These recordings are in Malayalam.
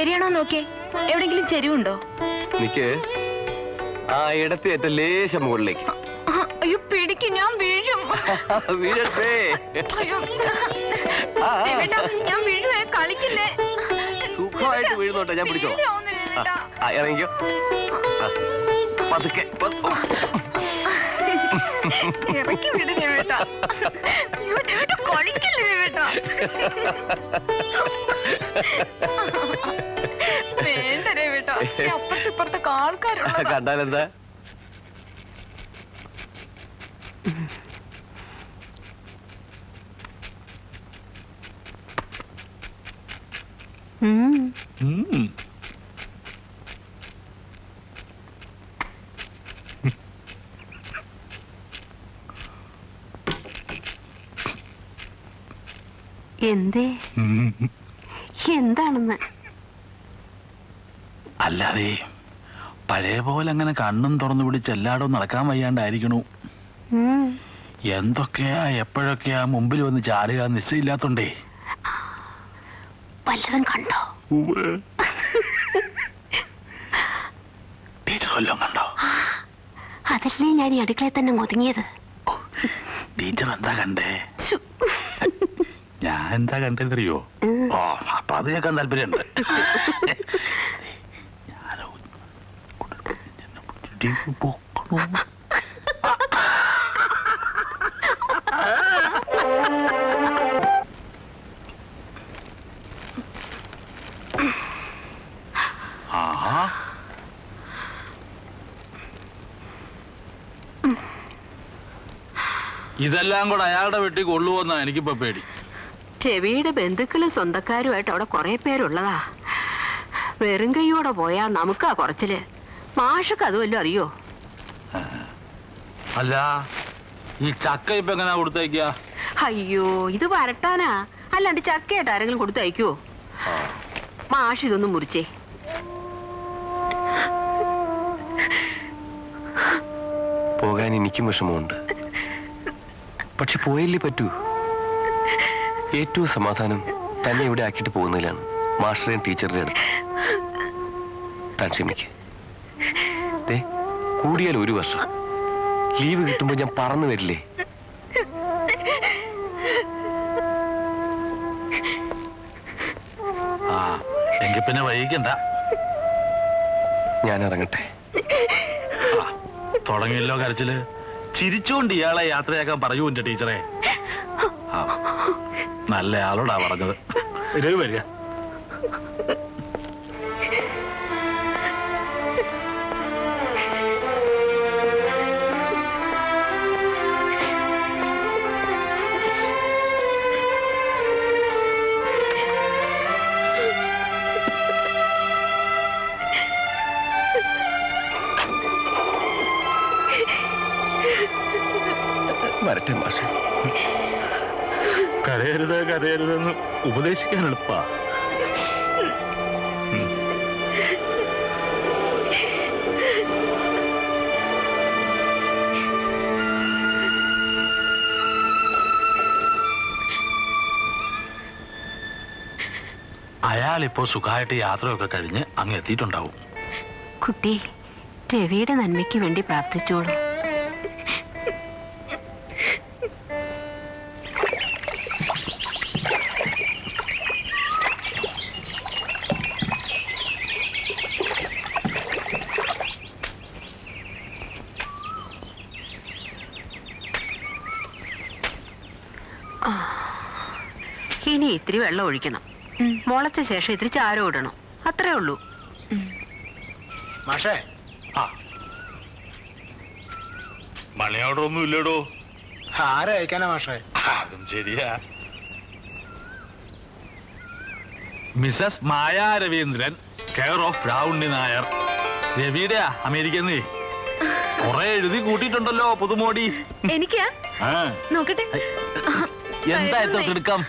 ശരിയാണോ നോക്കിയേ? എവിടെങ്കിലും ചെരിവുണ്ടോ? നിക്ക്. ആ ഇടത്തേറ്റ ലേശം മുകളിലേക്ക്. അയ്യോ പിടിക്ക്, ഞാൻ വീഴും. വീഴട്ടെ. ഞാൻ വീഴുവേ, കളിക്കില്ലേ. സുഖമായിട്ട് വീഴുന്നോട്ടെ, ഞാൻ പിടിച്ചോളാം. ഇറങ്ങിക്കോ. പതുക്കെ ഇറക്കി വിടുന്നേ വേട്ടാ. കളിക്കില്ലേ വേട്ടാ. വേണ്ടരേ വേട്ടാ, അപ്പുറത്തിപ്പുറത്തൊക്കെ ആൾക്കാരുണ്ട്. കണ്ടാലെന്താ? എന്തേ? എന്താണെന്ന്? അല്ലാതെ പഴയ പോലെ അങ്ങനെ കണ്ണും തുറന്നു പിടിച്ച് എല്ലായിടവും നടക്കാൻ വയ്യാണ്ടായിരിക്കണു. എന്തൊക്കെയാ എപ്പോഴൊക്കെയാ മുമ്പിൽ വന്ന് ചാടുക നിശ്ചയില്ലാത്തോണ്ടേ. വല്ലതും കണ്ടോ? ടീച്ചർ വല്ലതും കണ്ടോ? അതല്ലേ ഞാൻ ഈ അടുക്കളയിൽ തന്നെ ഒതുങ്ങിയത്. ടീച്ചർ എന്താ കണ്ടേ? ഞാൻ എന്താ കണ്ടെന്നറിയോ? ഓ, അപ്പൊ അത് കേൾക്കാൻ താല്പര്യമുണ്ട്. ഇതെല്ലാം കൂടെ അയാളുടെ വീട്ടിൽ കൊള്ളുവെന്നാ എനിക്കിപ്പോ പേടി. രവിയുടെ ബന്ധുക്കളും സ്വന്തക്കാരുമായിട്ട് അവിടെ കുറെ പേരുള്ളതാ. വെറും കൈയോടെ പോയാ നമുക്കാ കുറച്ചില്. മാഷക്ക് അതുമല്ലോ അറിയോ? അല്ല, ഈ ചക്ക ഇപ്പൊ എങ്ങനെയാ കൊടുത്തയക്കുക? അയ്യോ, ഇത് വരട്ടാനാ, അല്ലാണ്ട് ചക്കയായിട്ട് ആരെങ്കിലും കൊടുത്തയക്കുവോ? മാഷ് ഇതൊന്നും മുറിച്ചേ. പോകാൻ എനിക്കും വിഷമമുണ്ട്. പക്ഷെ പോയല്ലേ പറ്റൂ. ഏറ്റവും സമാധാനം തന്നെ ഇവിടെ ആക്കിയിട്ട് പോകുന്നതിലാണ്, മാസ്റ്ററേയും ടീച്ചറുടെ അടുത്ത്. താൻ ക്ഷമിക്ക്. കൂടിയാൽ 1 വർഷം ലീവ് കിട്ടുമ്പോൾ ഞാൻ പറന്നു വരില്ലേ? എങ്കിൽ പിന്നെ വൈകിക്കണ്ട, ഞാൻ ഇറങ്ങട്ടെ. തുടങ്ങിയല്ലോ കരച്ചില്. ചിരിച്ചുകൊണ്ട് ഇയാളെ യാത്രയാക്കാൻ പറയൂ എന്റെ ടീച്ചറെ. നല്ല ആളോടാ പറഞ്ഞത്. വരിക. വരട്ടെ മാഷെ. കരയരുത് കരയരുതെന്ന് ഉപദേശിക്കാൻ എളുപ്പാ. അയാളിപ്പോ സുഖമായിട്ട് യാത്രയൊക്കെ കഴിഞ്ഞ് അങ്ങ് എത്തിയിട്ടുണ്ടാവും. കുട്ടി, രവിയുടെ നന്മയ്ക്ക് വേണ്ടി പ്രാർത്ഥിച്ചോളൂ. ഇനി ഇത്തിരി വെള്ളം ഒഴിക്കണം. മുളച്ച ശേഷം ഇത്തിരി ചാരം ഇടണം. അത്രേ ഉള്ളൂ. മാഷേ, മണി ഓർഡർ ഒന്നും ഇല്ലടോ. ആരെ അയക്കാനാ മാഷേ? അതും ശരിയാ. Mrs Maya Ravindran, care of Ravunni Nair. രവിയുടെയാ, അമേരിക്കന്ന്. കുറെ എഴുതി കൂട്ടിയിട്ടുണ്ടല്ലോ പുതുമോടി. എനിക്കാ? നോക്കട്ടെ. എന്താ എടുക്കാം?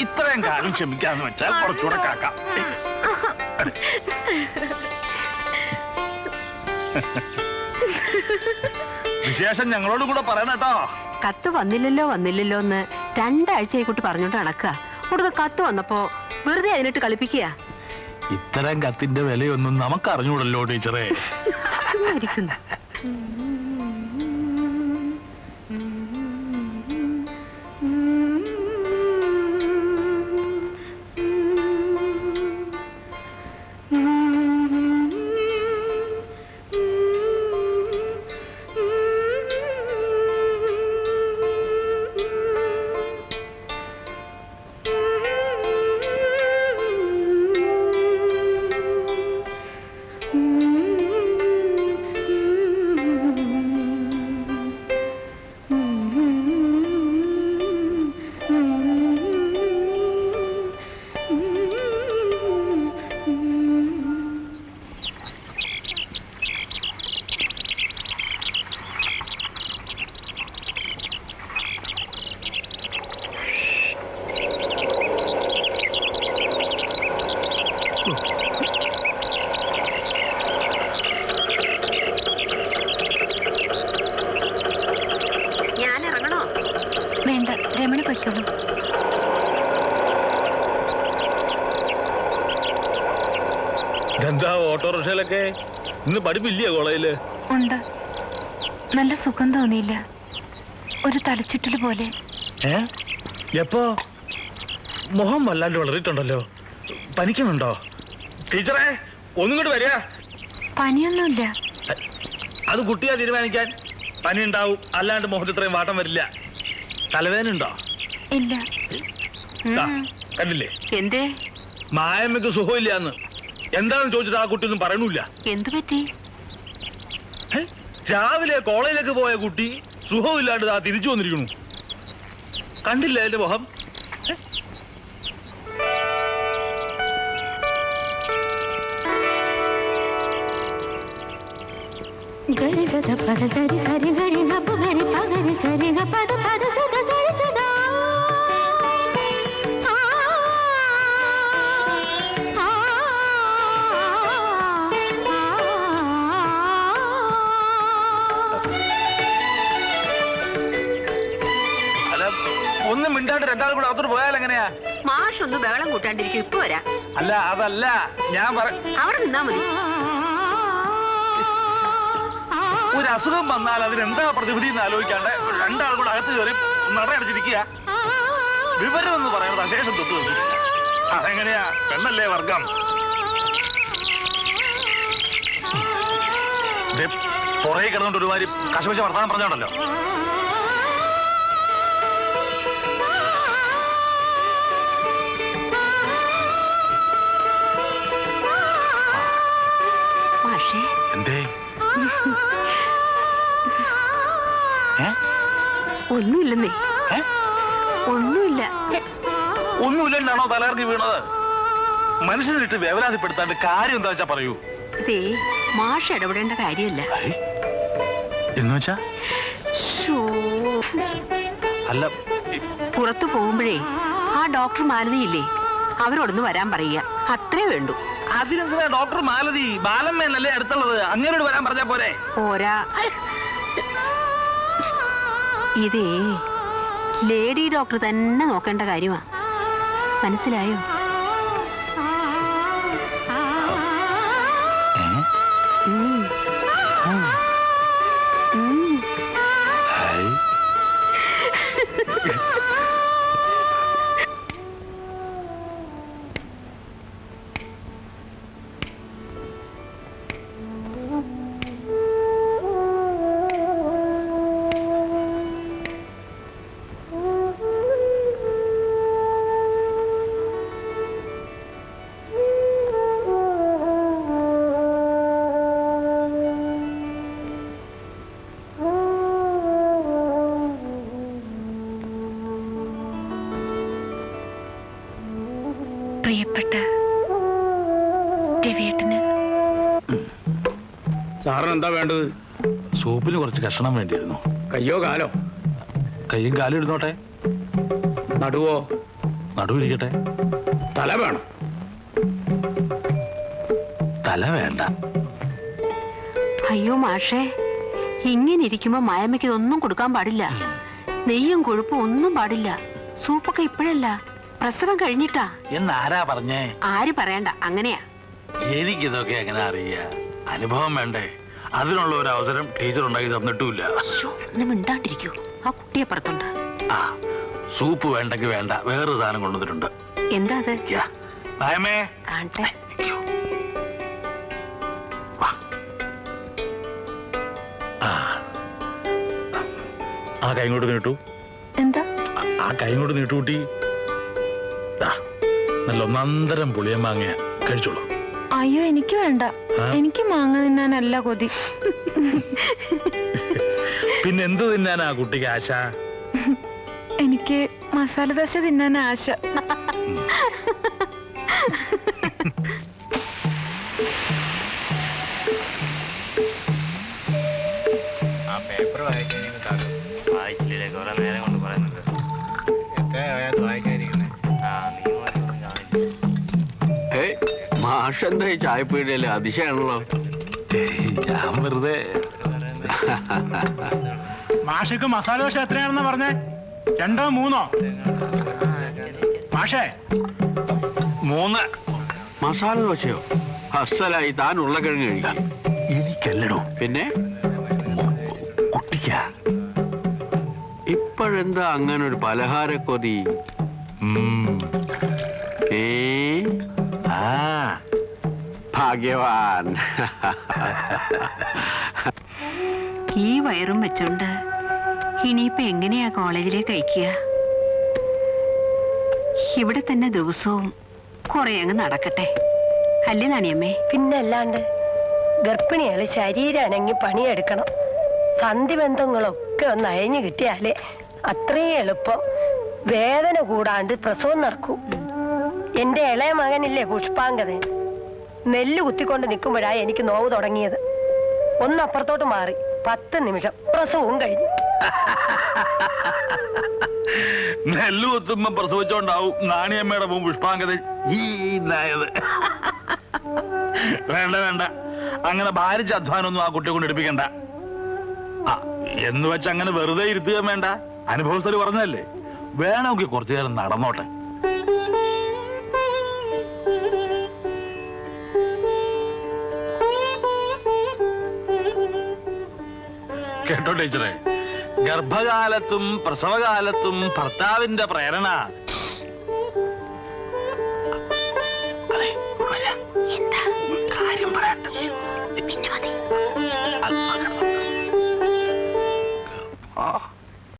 ഇത്രയും കാലം ക്ഷമിക്കാന്ന് വെച്ചാൽ കുറച്ചുകൂടെ കാക്കാം. വിശേഷം ഞങ്ങളോട് കൂടെ പറയണട്ടോ. കത്ത് വന്നില്ലല്ലോ എന്ന് 2 ആഴ്ചയായിക്കൂട്ട് പറഞ്ഞോണ്ട് നടക്കുക. കൂടുതൽ കത്ത് വന്നപ്പോ വെറുതെ അതിനിട്ട് കളിപ്പിക്കുക. ഇത്തരം കത്തിന്റെ വിലയൊന്നും നമുക്ക് അറിഞ്ഞൂടല്ലോ ടീച്ചറെ. എന്താ ഓട്ടോറിക്ഷയിലൊക്കെ ഇന്ന് പഠിപ്പില്ലേ കോളേജില്? ഉണ്ട്. നല്ല സുഖം തോന്നിയില്ല, ഒരു തലച്ചുറ്റൽ പോലെ. എപ്പോ? മുഖം വല്ലാണ്ട് വളർന്നിട്ടുണ്ടല്ലോ. പനിക്കുന്നുണ്ടോ? ടീച്ചറെ ഒന്നും കൂടി വരിക. പനിയൊന്നുമില്ല. അത് കുട്ടിയാ തീരുമാനിക്കാൻ. പനി ഉണ്ടാവും, അല്ലാണ്ട് മുഖത്ത് ഇത്രയും വാട്ടം വരില്ല. തലവേദന ഉണ്ടോ? ഇല്ല. കണ്ടില്ലേ എന്തേ? മായമ്മക്ക് സുഖമില്ലാന്ന്. എന്താണെന്ന് ചോദിച്ചിട്ട് ആ കുട്ടി ഒന്നും പറയണില്ല. എന്തു പറ്റി? രാവിലെ കോളേജിലേക്ക് പോയ കുട്ടി സുഖമില്ലാണ്ട് ആ തിരിച്ചു വന്നിരിക്കണു. കണ്ടില്ല എന്റെ മുഖം? ഒന്നും മിണ്ടാണ്ട് രണ്ടാളും കൂടെ അകത്തോട്ട് പോയാൽ എങ്ങനെയാ? മാഷ് ഒന്ന് ബഹളം കൂട്ടാണ്ടിരിക്കും, ഇപ്പൊ വരാ. അല്ല അതല്ല ഞാൻ അവിടെ നിന്നാ മതി. ഒരു അസുഖം വന്നാൽ അതിനെന്താ പ്രതിവിധി എന്ന് ആലോചിക്കാണ്ട് രണ്ടാളും കൂടെ അകത്ത് കയറി നടയടച്ചിരിക്കുക. വിവരം എന്ന് പറയുന്നത് അശേഷം തൊട്ട് അതെങ്ങനെയാ? പെണ്ണല്ലേ വർഗം. പുറകെ കിടന്നുകൊണ്ട് ഒരുമാതിരി കശപശ വർത്തമാനം പറഞ്ഞോണ്ടല്ലോ. എന്തേ? ഒന്നുമില്ലെന്നേ. ഒന്നുമില്ല. ഒന്നുമില്ലെന്നാണോ തലകറങ്ങി വീണത്? മനുഷ്യനിട്ട് വേവലാതിപ്പെടുത്താണ്ട് കാര്യം എന്താ വെച്ചാ പറയൂ. ഇതേ മാഷ് ഇടപെടേണ്ട കാര്യമല്ല. എന്ന് വെച്ചാ? അല്ല, പുറത്തു പോകുമ്പോഴേ ആ ഡോക്ടർ മാലതിയില്ലേ, അവരോടൊന്ന് വരാൻ പറയുക, അത്രേ വേണ്ടു. അതിനെന്തിനാ ഡോക്ടർ മാലതി? ബാലമ്മേനല്ലേ അടുത്തുള്ളത്, അങ്ങനോട് വരാൻ പറഞ്ഞാ പോരെ? പോരാ. ഇതേ ലേഡി ഡോക്ടർ തന്നെ നോക്കേണ്ട കാര്യമാ, മനസ്സിലായോ? പ്രിയപ്പെട്ട രവിയേട്ടന്. സാറിന് എന്താ വേണ്ടത്? സൂപ്പിന് കുറച്ച് കഷണം വേണ്ടിയിരുന്നു. കയ്യോ കാലോ? കയ്യും കാലും ഇരുന്നോട്ടെ. നടുവോ? നടുവിരിക്കട്ടെ. തല വേണം? തല വേണ്ട. അയ്യോ മാഷേ, ഇങ്ങനെ ഇരിക്കുമ്പോ മായമ്മയ്ക്ക് ഇതൊന്നും കൊടുക്കാൻ പാടില്ല. നെയ്യും കൊഴുപ്പും ഒന്നും പാടില്ല. സൂപ്പൊക്കെ ഇപ്പോഴല്ല, പ്രസവം കഴിഞ്ഞിട്ടാ. എന്നാരാ പറഞ്ഞേ? ആര് പറയണ്ട, അങ്ങനെയാ. എനിക്കിതൊക്കെ എങ്ങനെ അറിയ? അനുഭവം വേണ്ടേ? അതിനുള്ള ഒരു അവസരം ടീച്ചർ ഉണ്ടാക്കി തന്നിട്ടുമില്ല. മിണ്ടാണ്ടിരിക്കൂ, ആ കുട്ടിയെ പുറത്തുണ്ട്. ആ, സൂപ്പ് വേണ്ടെങ്കിൽ വേണ്ട, വേറൊരു സാധനം കൊണ്ടുവന്നിട്ടുണ്ട്. എന്താ അത്? നായമേ, കാണട്ടെ. ആ കൈ ഇങ്ങോട്ട് നീട്ടു. എന്താ? ആ കൈ ഇങ്ങോട്ട് നീട്ടു കുട്ടി. നല്ല ഒന്നന്തരം പുളിയം മാങ്ങ കഴിച്ചോളൂ. അയ്യോ, എനിക്ക് വേണ്ട. എനിക്ക് മാങ്ങ തിന്നാനല്ല കൊതി. പിന്നെ എന്ത് തിന്നാനാ കുട്ടിക്ക് ആശ? എനിക്ക് മസാല ദോശ തിന്നാൻ ആശ. മാഷെന്താ ഈ ചായപ്പീടിയല്ലേ? അതിശയാണല്ലോ. ഞാൻ വെറുതെ. മാഷക്ക് മസാല ദോശ എത്രയാണെന്നാ പറഞ്ഞേ? 2 3? മാഷേ 3. മസാല ദോശയോ? അസലായി. താൻ ഉരുളക്കിഴങ്ങ് കഴിക്കാം. എനിക്കല്ലടോ, പിന്നെ കുട്ടിക്കാ. ഇപ്പോഴെന്താ അങ്ങനെ ഒരു പലഹാരക്കൊതി? ഭാഗ്യവാൻ. ഈ വയറും വെച്ചോണ്ട് ഇനിയിപ്പോ എങ്ങനെയാ കോളേജിലേക്ക് അയക്കുക? ഇവിടെ തന്നെ ദിവസവും കുറെ അങ്ങ് നടക്കട്ടെ, അല്ലേ നാണിയമ്മേ? പിന്നല്ലാണ്ട് ഗർഭിണികള് ശരീരം അനങ്ങി പണിയെടുക്കണം. സന്ധിബന്ധങ്ങളൊക്കെ ഒന്ന് അയഞ്ഞു കിട്ടിയാലേ അത്രയും എളുപ്പം വേദന കൂടാണ്ട് പ്രസവം നടക്കൂ. എന്റെ ഇളയ മകനില്ലേ പുഷ്പാങ്കതൻ, നെല്ല് കുത്തിക്കൊണ്ട് നിൽക്കുമ്പോഴാണ് എനിക്ക് നോവ് തുടങ്ങിയത്. ഒന്നപ്പുറത്തോട്ട് മാറി 10 നിമിഷം പ്രസവവും കഴിഞ്ഞു. നെല്ല് കുത്തുമ്പോ പ്രസവിച്ചോണ്ടാവും നാണിയമ്മയുടെ മുമ്പ് പുഷ്പാങ്കത ഈനായത്. വേണ്ട വേണ്ട, അങ്ങനെ ഭാരിച്ച അധ്വാനമൊന്നും ആ കുട്ടിയെ കൊണ്ട് എടുപ്പിക്കണ്ട. എന്ന് വെച്ച് അങ്ങനെ വെറുതെ ഇരുത്തുക വേണ്ട. അനുഭവസ്ഥര് പറഞ്ഞതല്ലേ, വേണമെങ്കിൽ കുറച്ചു നേരം നടന്നോട്ടെ. കേട്ടോ ടീച്ചറെ, ഗർഭകാലത്തും പ്രസവകാലത്തും ഭർത്താവിന്റെ പ്രേരണ